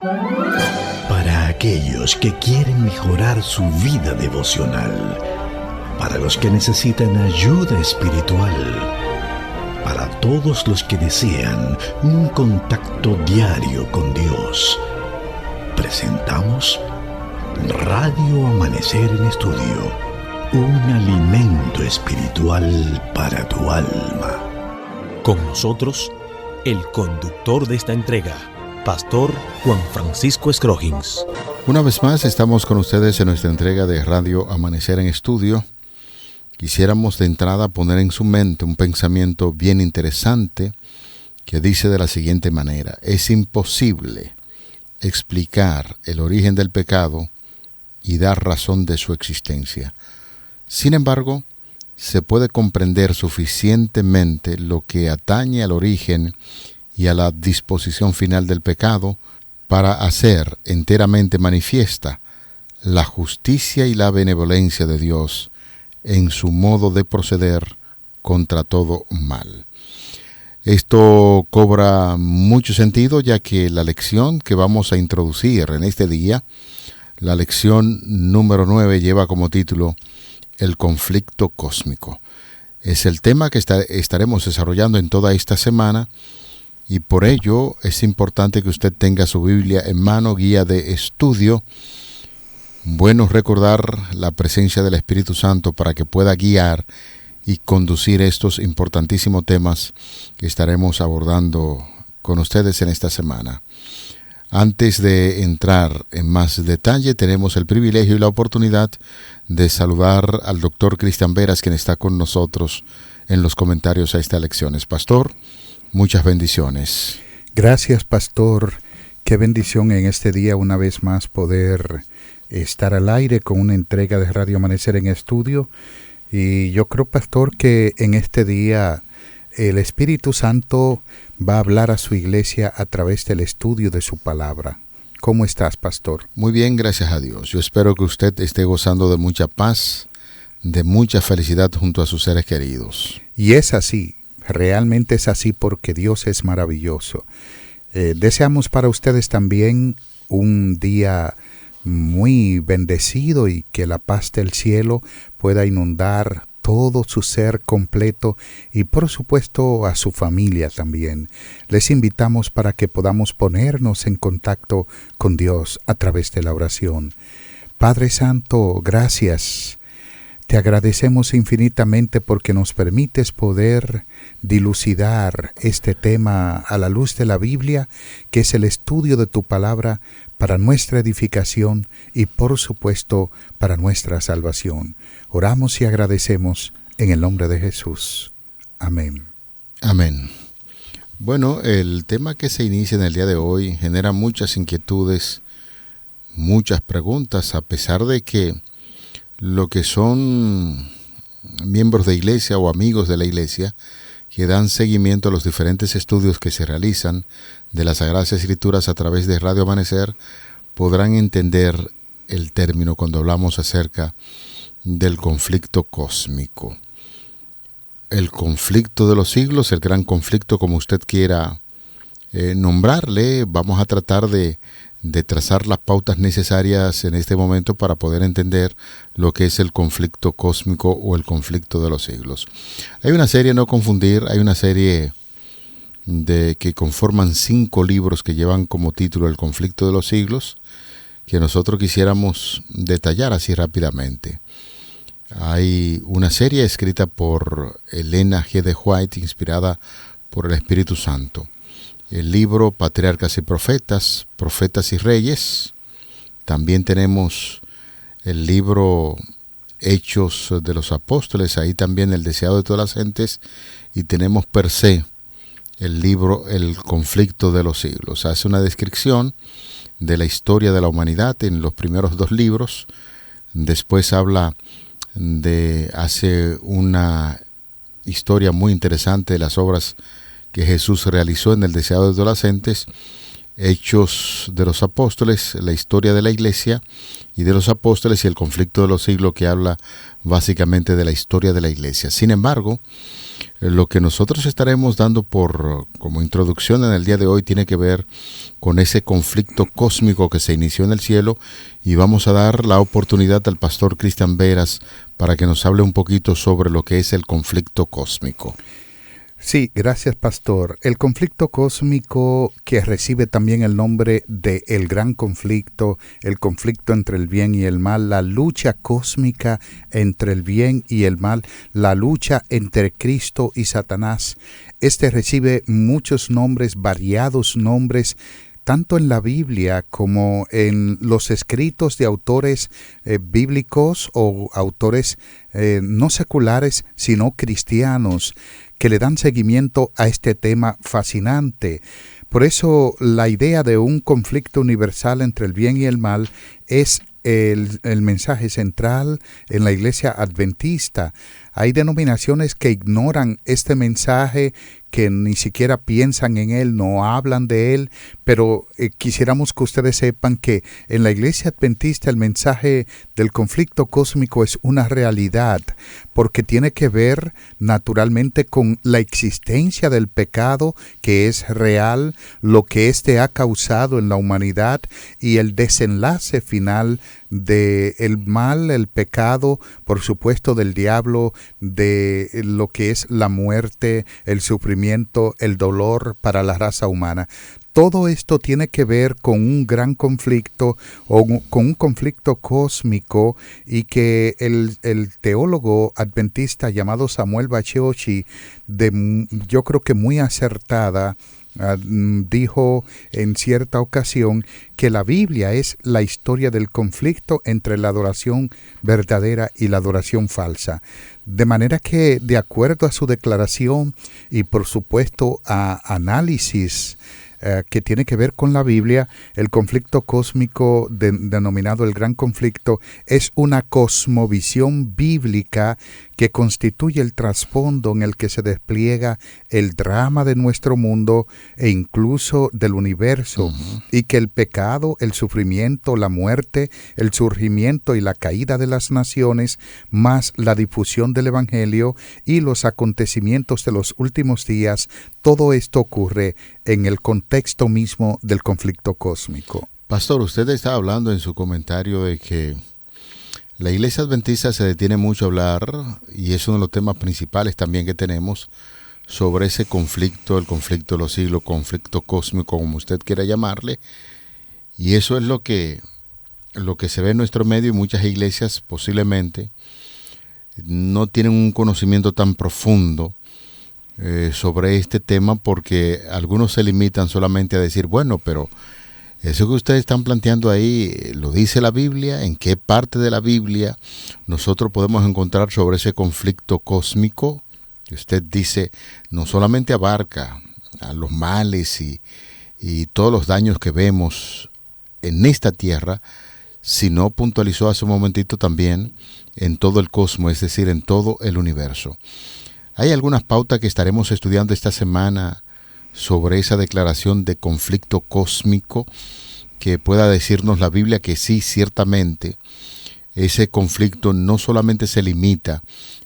Para aquellos que quieren mejorar su vida devocional, para los que necesitan ayuda espiritual, para todos los que desean un contacto diario con Dios, presentamos Radio Amanecer en Estudio, un alimento espiritual para tu alma. Con nosotros, el conductor de esta entrega, Pastor Juan Francisco Scroggins. Una vez más estamos con ustedes en nuestra entrega de Radio Amanecer en Estudio. Quisiéramos de entrada poner en su mente un pensamiento bien interesante que dice de la siguiente manera: es imposible explicar el origen del pecado y dar razón de su existencia. Sin embargo, se puede comprender suficientemente lo que atañe al origen y a la disposición final del pecado para hacer enteramente manifiesta la justicia y la benevolencia de Dios en su modo de proceder contra todo mal. Esto cobra mucho sentido, ya que la lección que vamos a introducir en este día, la lección número 9, lleva como título El conflicto cósmico. Es el tema que estaremos desarrollando en toda esta semana, y por ello es importante que usted tenga su Biblia en mano, guía de estudio. Bueno recordar la presencia del Espíritu Santo para que pueda guiar y conducir estos importantísimos temas que estaremos abordando con ustedes en esta semana. Antes de entrar en más detalle, tenemos el privilegio y la oportunidad de saludar al doctor Cristian Veras, quien está con nosotros en los comentarios a estas lecciones. Pastor, muchas bendiciones. Gracias, pastor. Qué bendición en este día una vez más poder estar al aire con una entrega de Radio Amanecer en Estudio. Y yo creo, pastor, que en este día el Espíritu Santo va a hablar a su iglesia a través del estudio de su palabra. ¿Cómo estás, pastor? Muy bien, gracias a Dios. Yo espero que usted esté gozando de mucha paz, de mucha felicidad junto a sus seres queridos. Y es así, realmente es así, porque Dios es maravilloso. Deseamos para ustedes también un día muy bendecido y que la paz del cielo pueda inundar todo su ser completo y por supuesto a su familia también. Les invitamos para que podamos ponernos en contacto con Dios a través de la oración. Padre Santo, gracias. Te agradecemos infinitamente porque nos permites poder dilucidar este tema a la luz de la Biblia, que es el estudio de tu palabra para nuestra edificación y por supuesto para nuestra salvación. Oramos y agradecemos en el nombre de Jesús. Amén. Amén. Bueno, el tema que se inicia en el día de hoy genera muchas inquietudes, muchas preguntas, a pesar de que lo que son miembros de iglesia o amigos de la iglesia que dan seguimiento a los diferentes estudios que se realizan de las Sagradas Escrituras a través de Radio Amanecer, podrán entender el término cuando hablamos acerca del conflicto cósmico. El conflicto de los siglos, el gran conflicto, como usted quiera nombrarle. Vamos a tratar de trazar las pautas necesarias en este momento para poder entender lo que es el conflicto cósmico o el conflicto de los siglos. Hay una serie, no confundir, hay una serie que conforman 5 libros que llevan como título El conflicto de los siglos, que nosotros quisiéramos detallar así rápidamente. Hay una serie escrita por Elena G. de White, inspirada por el Espíritu Santo. El libro Patriarcas y Profetas, Profetas y Reyes. También tenemos el libro Hechos de los Apóstoles, ahí también El Deseado de todas las gentes. Y tenemos per se el libro El conflicto de los siglos. Hace una descripción de la historia de la humanidad en los primeros 2 libros. Después hace una historia muy interesante de las obras que Jesús realizó en El Deseado de todas las gentes. Hechos de los Apóstoles, la historia de la iglesia y de los apóstoles y el conflicto de los siglos, que habla básicamente de la historia de la iglesia. Sin embargo, lo que nosotros estaremos dando como introducción en el día de hoy tiene que ver con ese conflicto cósmico que se inició en el cielo, y vamos a dar la oportunidad al pastor Cristian Veras para que nos hable un poquito sobre lo que es el conflicto cósmico. Sí, gracias, pastor. El conflicto cósmico, que recibe también el nombre de el gran conflicto, el conflicto entre el bien y el mal, la lucha cósmica entre el bien y el mal, la lucha entre Cristo y Satanás. Este recibe muchos nombres, variados nombres, tanto en la Biblia como en los escritos de autores bíblicos o autores no seculares, sino cristianos, que le dan seguimiento a este tema fascinante. Por eso la idea de un conflicto universal entre el bien y el mal es el mensaje central en la iglesia adventista. Hay denominaciones que ignoran este mensaje, que ni siquiera piensan en él, no hablan de él, pero quisiéramos que ustedes sepan que en la iglesia adventista el mensaje del conflicto cósmico es una realidad, porque tiene que ver naturalmente con la existencia del pecado, que es real, lo que éste ha causado en la humanidad y el desenlace final de el mal, el pecado, por supuesto del diablo, de lo que es la muerte, el sufrimiento, el dolor para la raza humana. Todo esto tiene que ver con un gran conflicto o con un conflicto cósmico, y que el teólogo adventista llamado Samuel Baciochi, yo creo que muy acertada, dijo en cierta ocasión que la Biblia es la historia del conflicto entre la adoración verdadera y la adoración falsa. De manera que, de acuerdo a su declaración y por supuesto a análisis que tiene que ver con la Biblia, el conflicto cósmico denominado el Gran Conflicto es una cosmovisión bíblica que constituye el trasfondo en el que se despliega el drama de nuestro mundo e incluso del universo, y que el pecado, el sufrimiento, la muerte, el surgimiento y la caída de las naciones, más la difusión del Evangelio y los acontecimientos de los últimos días, todo esto ocurre en el contexto mismo del conflicto cósmico. Pastor, usted está hablando en su comentario de que la iglesia adventista se detiene mucho a hablar, y es uno de los temas principales también que tenemos, sobre ese conflicto, el conflicto de los siglos, conflicto cósmico, como usted quiera llamarle, y eso es lo que se ve en nuestro medio, y muchas iglesias posiblemente no tienen un conocimiento tan profundo sobre este tema, porque algunos se limitan solamente a decir, bueno, pero eso que ustedes están planteando ahí, ¿lo dice la Biblia? ¿En qué parte de la Biblia nosotros podemos encontrar sobre ese conflicto cósmico? Que usted dice, no solamente abarca a los males y todos los daños que vemos en esta tierra, sino puntualizó hace un momentito también en todo el cosmos, es decir, en todo el universo. Hay algunas pautas que estaremos estudiando esta semana sobre esa declaración de conflicto cósmico, que pueda decirnos la Biblia que sí, ciertamente, ese conflicto no solamente se limita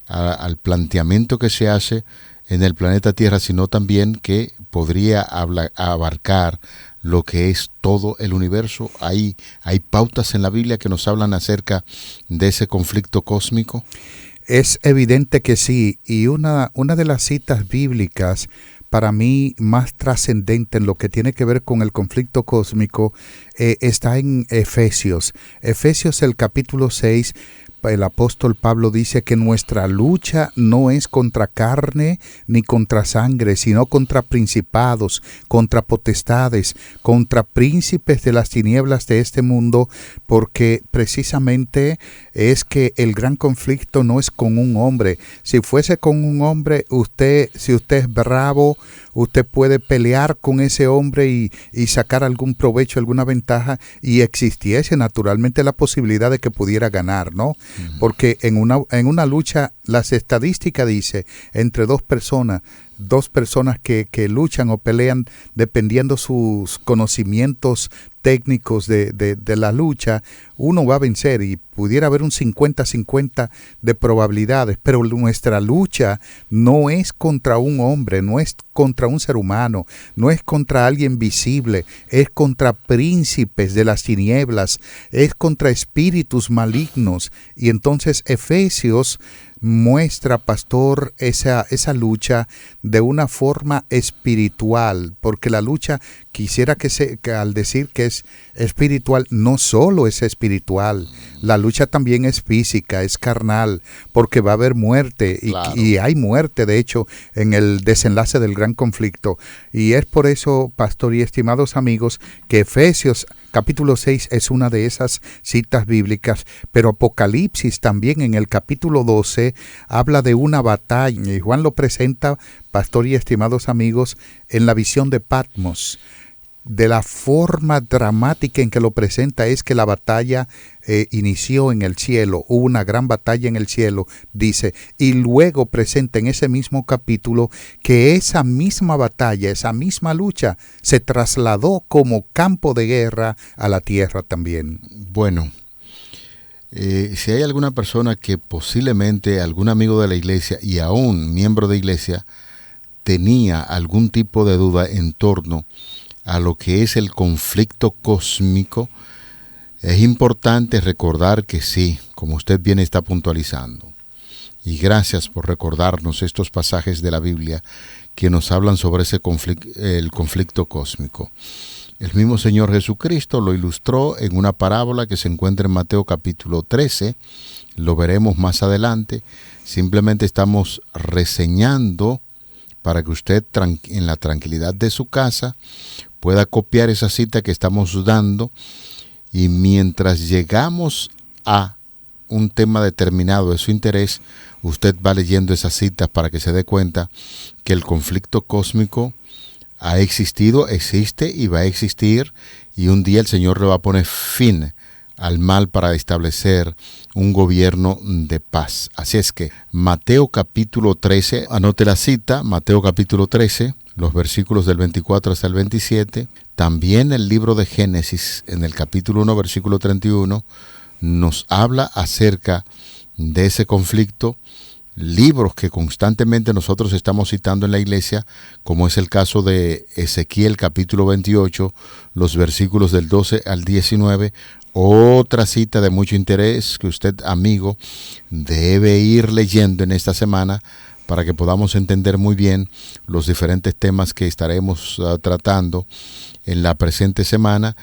al planteamiento que se hace en el planeta Tierra, sino también que podría abarcar lo que es todo el universo. Hay pautas en la Biblia que nos hablan acerca de ese conflicto cósmico. Es evidente que sí, y una de las citas bíblicas para mí más trascendente en lo que tiene que ver con el conflicto cósmico está en Efesios. Efesios, el capítulo 6, el apóstol Pablo dice que nuestra lucha no es contra carne ni contra sangre, sino contra principados, contra potestades, contra príncipes de las tinieblas de este mundo, porque precisamente es que el gran conflicto no es con un hombre. Si fuese con un hombre, si usted es bravo, usted puede pelear con ese hombre y sacar algún provecho, alguna ventaja, y existiese naturalmente la posibilidad de que pudiera ganar, ¿no? Porque en una lucha, las estadísticas dice, entre dos personas, dos personas que luchan o pelean dependiendo sus conocimientos técnicos de la lucha, uno va a vencer y pudiera haber un 50-50 de probabilidades, pero nuestra lucha no es contra un hombre, no es contra un ser humano, no es contra alguien visible, es contra príncipes de las tinieblas, es contra espíritus malignos. Y entonces Efesios muestra, pastor, esa lucha de una forma espiritual, porque la lucha, quisiera que al decir que es espiritual, no solo es espiritual, la lucha también es física, es carnal, porque va a haber muerte, Claro. y hay muerte, de hecho, en el desenlace del gran conflicto. Y es por eso, pastor y estimados amigos, que Efesios capítulo 6 es una de esas citas bíblicas, pero Apocalipsis también en el capítulo 12 habla de una batalla, y Juan lo presenta, pastor y estimados amigos, en la visión de Patmos. De la forma dramática en que lo presenta es que la batalla inició en el cielo, hubo una gran batalla en el cielo, dice, y luego presenta en ese mismo capítulo que esa misma batalla, esa misma lucha se trasladó como campo de guerra a la tierra también. Bueno, si hay alguna persona que posiblemente algún amigo de la iglesia y aún miembro de iglesia tenía algún tipo de duda en torno a lo que es el conflicto cósmico, es importante recordar que sí, como usted bien está puntualizando. Y gracias por recordarnos estos pasajes de la Biblia que nos hablan sobre el conflicto cósmico. El mismo Señor Jesucristo lo ilustró en una parábola que se encuentra en Mateo capítulo 13, lo veremos más adelante. Simplemente estamos reseñando para que usted en la tranquilidad de su casa pueda copiar esa cita que estamos dando, y mientras llegamos a un tema determinado de su interés, usted va leyendo esas citas para que se dé cuenta que el conflicto cósmico ha existido, existe y va a existir, y un día el Señor le va a poner fin al mal para establecer un gobierno de paz. Así es que Mateo capítulo 13, anote la cita, Mateo capítulo 13, los versículos del 24 hasta el 27, también el libro de Génesis, en el capítulo 1, versículo 31, nos habla acerca de ese conflicto, libros que constantemente nosotros estamos citando en la iglesia, como es el caso de Ezequiel capítulo 28, los versículos del 12 al 19, otra cita de mucho interés que usted, amigo, debe ir leyendo en esta semana para que podamos entender muy bien los diferentes temas que estaremos tratando en la presente semana.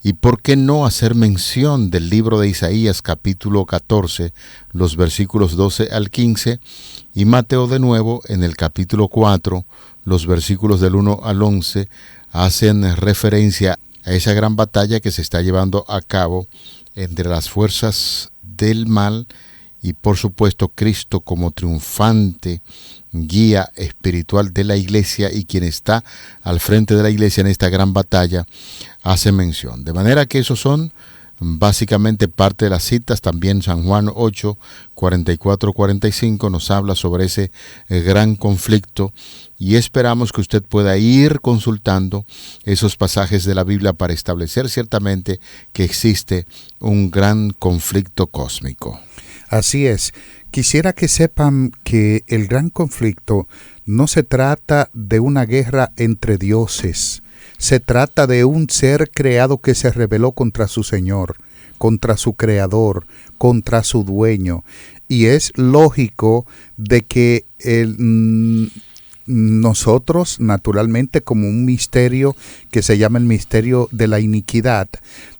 Y por qué no hacer mención del libro de Isaías capítulo 14, los versículos 12 al 15, y Mateo de nuevo en el capítulo 4, los versículos del 1 al 11, hacen referencia a esa gran batalla que se está llevando a cabo entre las fuerzas del mal y por supuesto Cristo como triunfante guía espiritual de la iglesia y quien está al frente de la iglesia en esta gran batalla hace mención. De manera que esos son básicamente parte de las citas. También San Juan 8, 44-45 nos habla sobre ese gran conflicto, y esperamos que usted pueda ir consultando esos pasajes de la Biblia para establecer ciertamente que existe un gran conflicto cósmico. Así es. Quisiera que sepan que el gran conflicto no se trata de una guerra entre dioses. Se trata de un ser creado que se rebeló contra su Señor, contra su Creador, contra su dueño. Y es lógico de que nosotros, naturalmente, como un misterio que se llama el misterio de la iniquidad,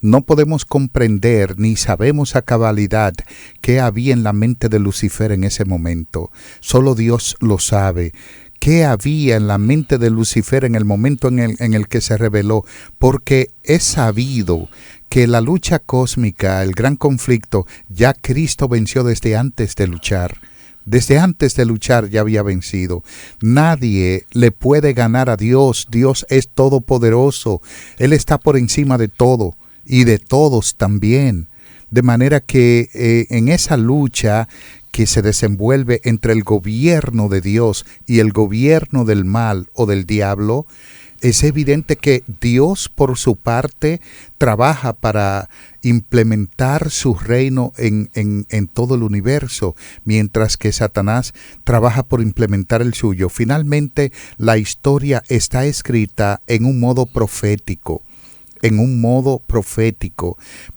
no podemos comprender ni sabemos a cabalidad qué había en la mente de Lucifer en ese momento. Solo Dios lo sabe. ¿Qué había en la mente de Lucifer en el momento en el que se rebeló? Porque es sabido que la lucha cósmica, el gran conflicto, ya Cristo venció desde antes de luchar. Desde antes de luchar ya había vencido. Nadie le puede ganar a Dios. Dios es todopoderoso. Él está por encima de todo y de todos también. De manera que en esa lucha que se desenvuelve entre el gobierno de Dios y el gobierno del mal o del diablo, es evidente que Dios por su parte trabaja para implementar su reino en todo el universo, mientras que Satanás trabaja por implementar el suyo. Finalmente, la historia está escrita en un modo profético.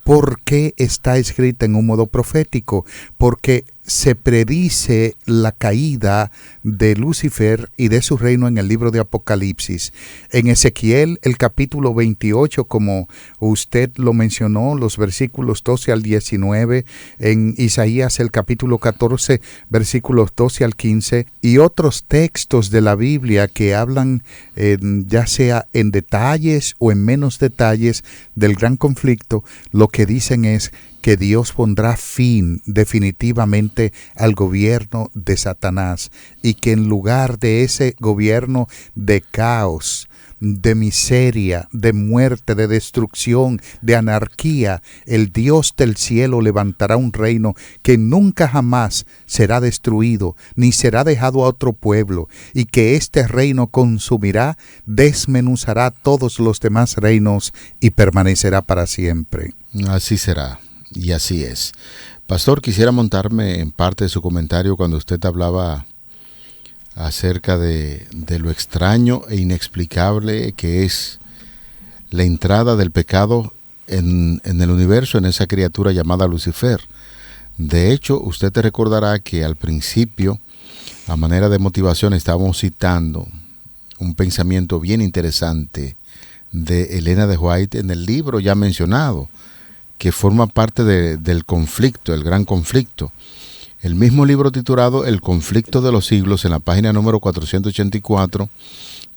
¿Por qué está escrita en un modo profético? Porque se predice la caída de Lucifer y de su reino en el libro de Apocalipsis. En Ezequiel, el capítulo 28, como usted lo mencionó, los versículos 12 al 19, en Isaías, el capítulo 14, versículos 12 al 15, y otros textos de la Biblia que hablan, ya sea en detalles o en menos detalles, del gran conflicto, lo que dicen es que Dios pondrá fin definitivamente al gobierno de Satanás y que en lugar de ese gobierno de caos, de miseria, de muerte, de destrucción, de anarquía, el Dios del cielo levantará un reino que nunca jamás será destruido, ni será dejado a otro pueblo, y que este reino consumirá, desmenuzará todos los demás reinos y permanecerá para siempre. Así será, y así es. Pastor, quisiera montarme en parte de su comentario cuando usted hablaba acerca de lo extraño e inexplicable que es la entrada del pecado en el universo, en esa criatura llamada Lucifer. De hecho, usted te recordará que al principio, a manera de motivación, estábamos citando un pensamiento bien interesante de Elena de White en el libro ya mencionado, que forma parte del conflicto, el gran conflicto. El mismo libro titulado El conflicto de los siglos, en la página número 484,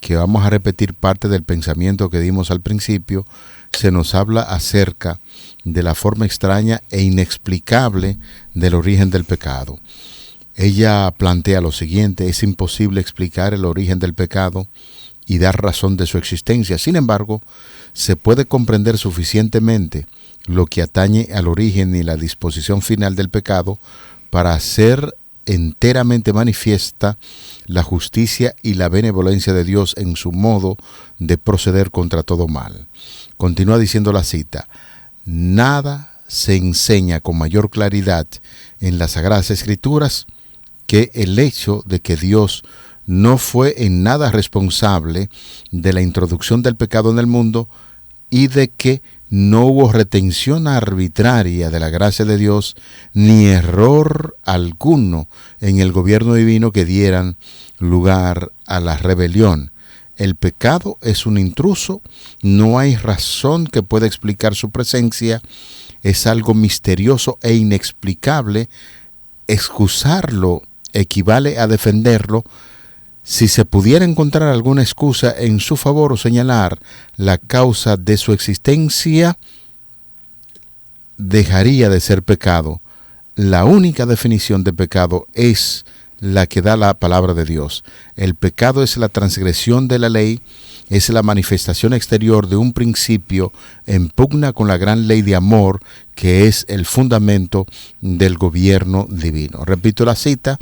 que vamos a repetir parte del pensamiento que dimos al principio, se nos habla acerca de la forma extraña e inexplicable del origen del pecado. Ella plantea lo siguiente: es imposible explicar el origen del pecado y dar razón de su existencia. Sin embargo, se puede comprender suficientemente lo que atañe al origen y la disposición final del pecado para hacer enteramente manifiesta la justicia y la benevolencia de Dios en su modo de proceder contra todo mal. Continúa diciendo la cita: nada se enseña con mayor claridad en las Sagradas Escrituras que el hecho de que Dios no fue en nada responsable de la introducción del pecado en el mundo y de que no hubo retención arbitraria de la gracia de Dios ni error alguno en el gobierno divino que dieran lugar a la rebelión. El pecado es un intruso, no hay razón que pueda explicar su presencia, es algo misterioso e inexplicable. Excusarlo equivale a defenderlo. Si se pudiera encontrar alguna excusa en su favor o señalar la causa de su existencia, dejaría de ser pecado. La única definición de pecado es la que da la palabra de Dios. El pecado es la transgresión de la ley, es la manifestación exterior de un principio en pugna con la gran ley de amor que es el fundamento del gobierno divino. Repito la cita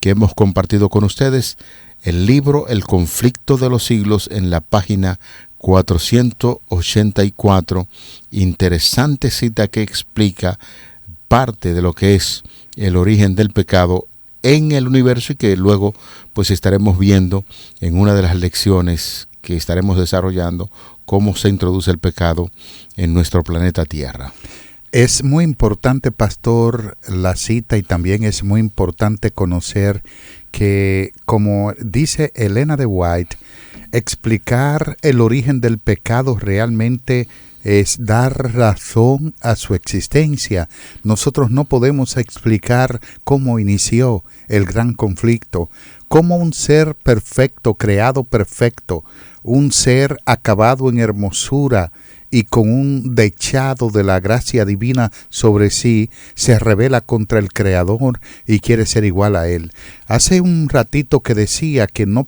que hemos compartido con ustedes. El libro El conflicto de los siglos, en la página 484, interesante cita que explica parte de lo que es el origen del pecado en el universo y que luego pues estaremos viendo en una de las lecciones que estaremos desarrollando cómo se introduce el pecado en nuestro planeta Tierra. Es muy importante, pastor, la cita, y también es muy importante conocer que, como dice Elena de White, explicar el origen del pecado realmente es dar razón a su existencia. Nosotros no podemos explicar cómo inició el gran conflicto, cómo un ser perfecto, creado perfecto, un ser acabado en hermosura y con un dechado de la gracia divina sobre sí, se rebela contra el Creador y quiere ser igual a Él. Hace un ratito que decía que no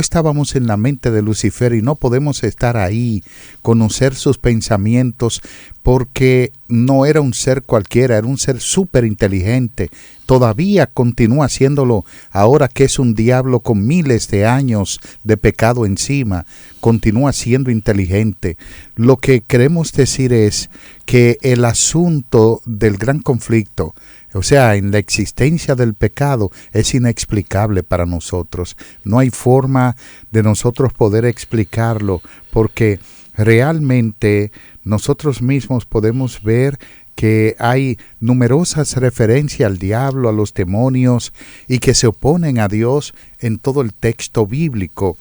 estábamos en la mente de Lucifer y no podemos estar ahí, conocer sus pensamientos, porque no era un ser cualquiera, era un ser súper inteligente, todavía continúa haciéndolo ahora que es un diablo con miles de años de pecado encima, continúa siendo inteligente. Lo que queremos decir es que el asunto del gran conflicto, o sea, en la existencia del pecado, es inexplicable para nosotros. No hay forma de nosotros poder explicarlo, porque realmente nosotros mismos podemos ver que hay numerosas referencias al diablo, a los demonios, y que se oponen a Dios en todo el texto bíblico.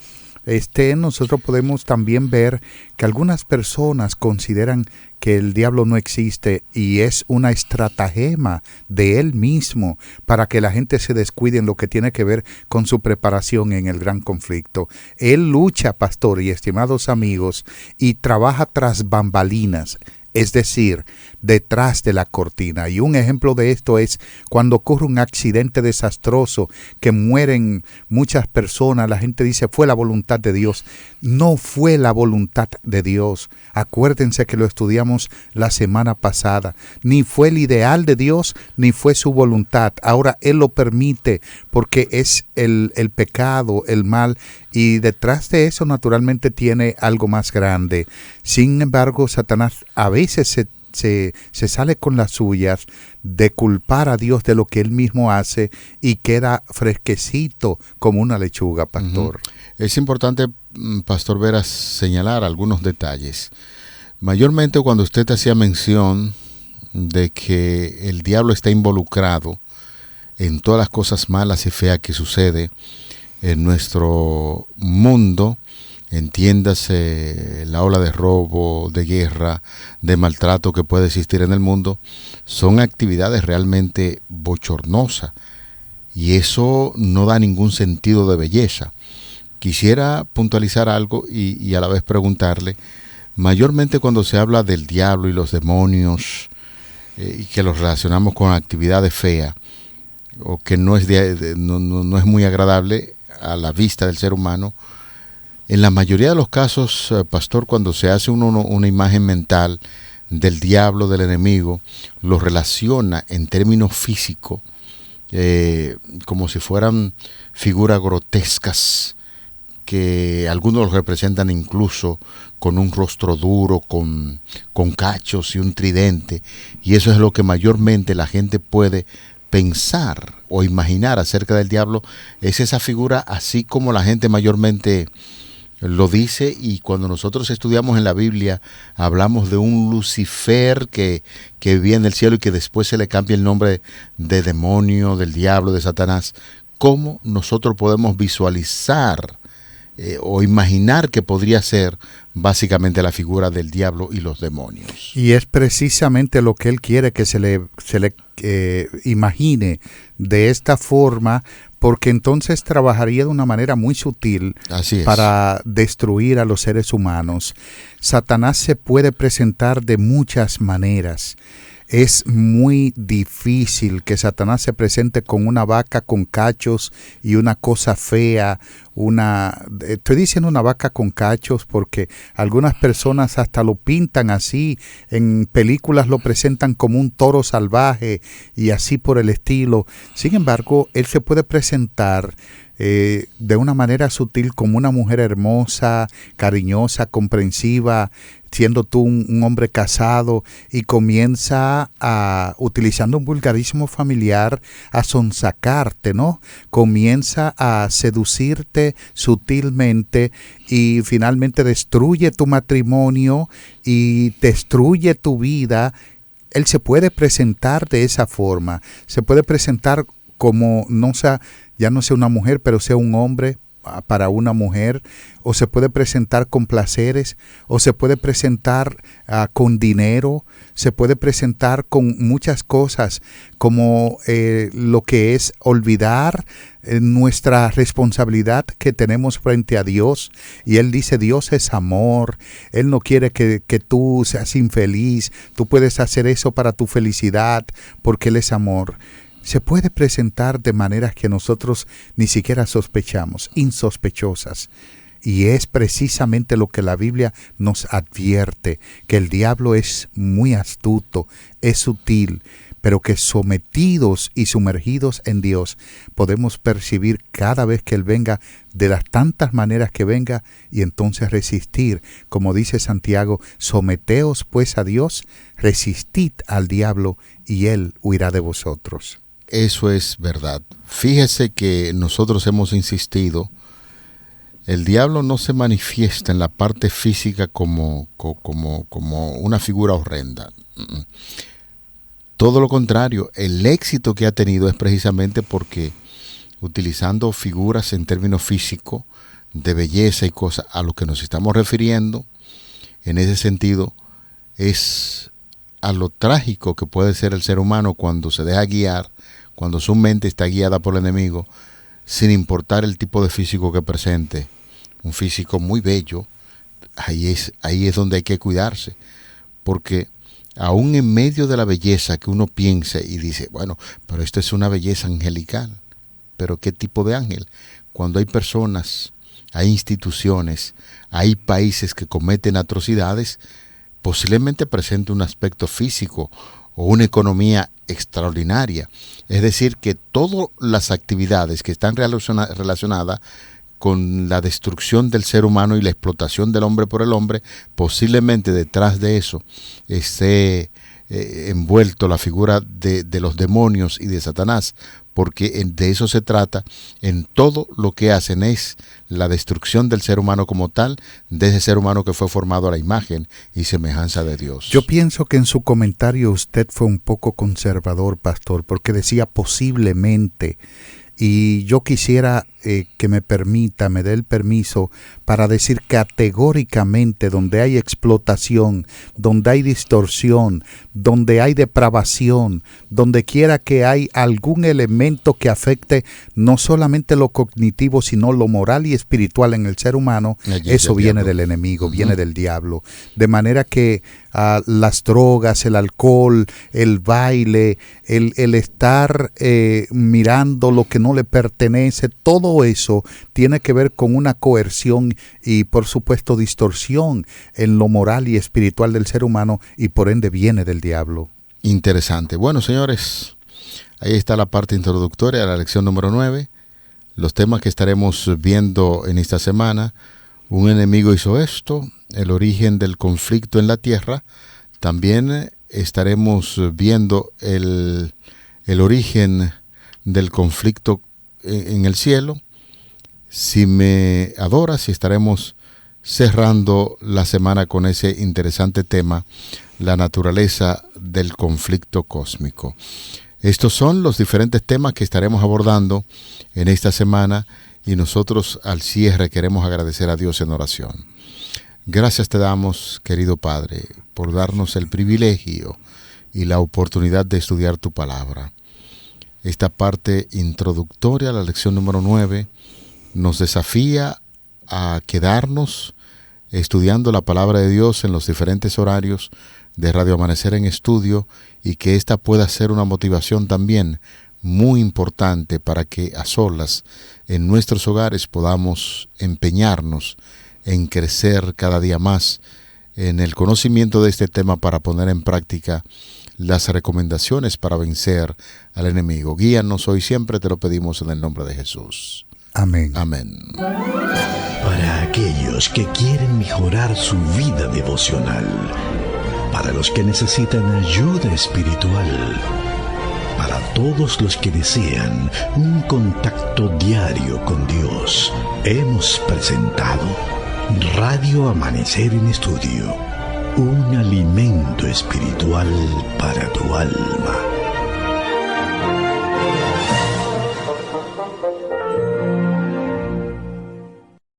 Nosotros podemos también ver que algunas personas consideran que el diablo no existe y es una estratagema de él mismo para que la gente se descuide en lo que tiene que ver con su preparación en el gran conflicto. Él lucha, pastor y estimados amigos, y trabaja tras bambalinas, es decir, detrás de la cortina. Y un ejemplo de esto es cuando ocurre un accidente desastroso que mueren muchas personas. La gente dice, fue la voluntad de Dios. No fue la voluntad de Dios. Acuérdense que lo estudiamos la semana pasada. Ni fue el ideal de Dios, ni fue su voluntad. Ahora Él lo permite porque es el pecado, el mal. Y detrás de eso naturalmente tiene algo más grande. Sin embargo, Satanás a veces se sale con las suyas de culpar a Dios de lo que él mismo hace y queda fresquecito como una lechuga, pastor. Es importante, Pastor Veras, señalar algunos detalles. Mayormente cuando usted hacía mención de que el diablo está involucrado en todas las cosas malas y feas que sucede en nuestro mundo, entiéndase la ola de robo, de guerra, de maltrato que puede existir en el mundo, son actividades realmente bochornosas y eso no da ningún sentido de belleza. Quisiera puntualizar algo y a la vez preguntarle, mayormente cuando se habla del diablo y los demonios y que los relacionamos con actividades feas o que no es muy agradable a la vista del ser humano, en la mayoría de los casos, pastor, cuando se hace una imagen mental del diablo, del enemigo, lo relaciona en términos físicos, como si fueran figuras grotescas, que algunos los representan incluso con un rostro duro, con cachos y un tridente, y eso es lo que mayormente la gente puede pensar o imaginar acerca del diablo, es esa figura así como la gente mayormente lo dice. Y cuando nosotros estudiamos en la Biblia hablamos de un Lucifer que vivía en el cielo y que después se le cambia el nombre de demonio, del diablo, de Satanás. ¿Cómo nosotros podemos visualizar o imaginar que podría ser básicamente la figura del diablo y los demonios? Y es precisamente lo que él quiere que se le imagine de esta forma, porque entonces trabajaría de una manera muy sutil para destruir a los seres humanos. Satanás se puede presentar de muchas maneras. Es muy difícil que Satanás se presente con una vaca con cachos y una cosa fea. Estoy diciendo una vaca con cachos porque algunas personas hasta lo pintan así. En películas lo presentan como un toro salvaje y así por el estilo. Sin embargo, él se puede presentar de una manera sutil como una mujer hermosa, cariñosa, comprensiva, siendo tú un hombre casado, y comienza utilizando un vulgarismo familiar, a sonsacarte, ¿no? Comienza a seducirte sutilmente y finalmente destruye tu matrimonio y destruye tu vida. Él se puede presentar de esa forma, se puede presentar como ya no sea una mujer, pero sea un hombre para una mujer, o se puede presentar con placeres, o se puede presentar con dinero, se puede presentar con muchas cosas, como lo que es olvidar nuestra responsabilidad que tenemos frente a Dios. Y Él dice, Dios es amor, Él no quiere que tú seas infeliz, tú puedes hacer eso para tu felicidad, porque Él es amor. Se puede presentar de maneras que nosotros ni siquiera sospechamos, insospechosas. Y es precisamente lo que la Biblia nos advierte, que el diablo es muy astuto, es sutil, pero que sometidos y sumergidos en Dios podemos percibir cada vez que Él venga, de las tantas maneras que venga, y entonces resistir. Como dice Santiago, someteos pues a Dios, resistid al diablo y Él huirá de vosotros. Eso es verdad. Fíjese que nosotros hemos insistido, el diablo no se manifiesta en la parte física como una figura horrenda. Todo lo contrario, el éxito que ha tenido es precisamente porque, utilizando figuras en términos físicos, de belleza y cosas, a lo que nos estamos refiriendo, en ese sentido, es a lo trágico que puede ser el ser humano cuando se deja guiar, cuando su mente está guiada por el enemigo, sin importar el tipo de físico que presente. Un físico muy bello, ahí es donde hay que cuidarse, porque aún en medio de la belleza que uno piensa y dice, bueno, pero esto es una belleza angelical, pero ¿qué tipo de ángel? Cuando hay personas, hay instituciones, hay países que cometen atrocidades, posiblemente presente un aspecto físico o una economía extraordinaria. Es decir, que todas las actividades que están relacionadas con la destrucción del ser humano y la explotación del hombre por el hombre, posiblemente detrás de eso esté envuelto la figura de los demonios y de Satanás, porque de eso se trata. En todo lo que hacen es la destrucción del ser humano como tal, de ese ser humano que fue formado a la imagen y semejanza de Dios. Yo pienso que en su comentario usted fue un poco conservador, pastor, porque decía posiblemente, y yo quisiera que me dé el permiso para decir categóricamente: donde hay explotación, donde hay distorsión, donde hay depravación, donde quiera que hay algún elemento que afecte no solamente lo cognitivo, sino lo moral y espiritual en el ser humano, eso viene del enemigo, viene del diablo. De manera que las drogas, el alcohol, el baile, el estar mirando lo que no le pertenece, todo eso tiene que ver con una coerción y, por supuesto, distorsión en lo moral y espiritual del ser humano, y por ende viene del diablo. Interesante. Bueno, señores, ahí está la parte introductoria de la lección número 9. Los temas que estaremos viendo en esta semana: un enemigo hizo esto, el origen del conflicto en la tierra. También estaremos viendo el origen del conflicto en el cielo. Si me adoras, y estaremos cerrando la semana con ese interesante tema, la naturaleza del conflicto cósmico. Estos son los diferentes temas que estaremos abordando en esta semana, y nosotros al cierre queremos agradecer a Dios en oración. Gracias te damos, querido Padre, por darnos el privilegio y la oportunidad de estudiar tu palabra. Esta parte introductoria a la lección número 9 nos desafía a quedarnos estudiando la palabra de Dios en los diferentes horarios de Radio Amanecer en Estudio, y que esta pueda ser una motivación también muy importante para que a solas en nuestros hogares podamos empeñarnos en crecer cada día más en el conocimiento de este tema, para poner en práctica las recomendaciones para vencer al enemigo. Guíanos hoy siempre, te lo pedimos en el nombre de Jesús. Amén. Amén. Para aquellos que quieren mejorar su vida devocional, para los que necesitan ayuda espiritual, para todos los que desean un contacto diario con Dios, hemos presentado Radio Amanecer en Estudio, un alimento espiritual para tu alma.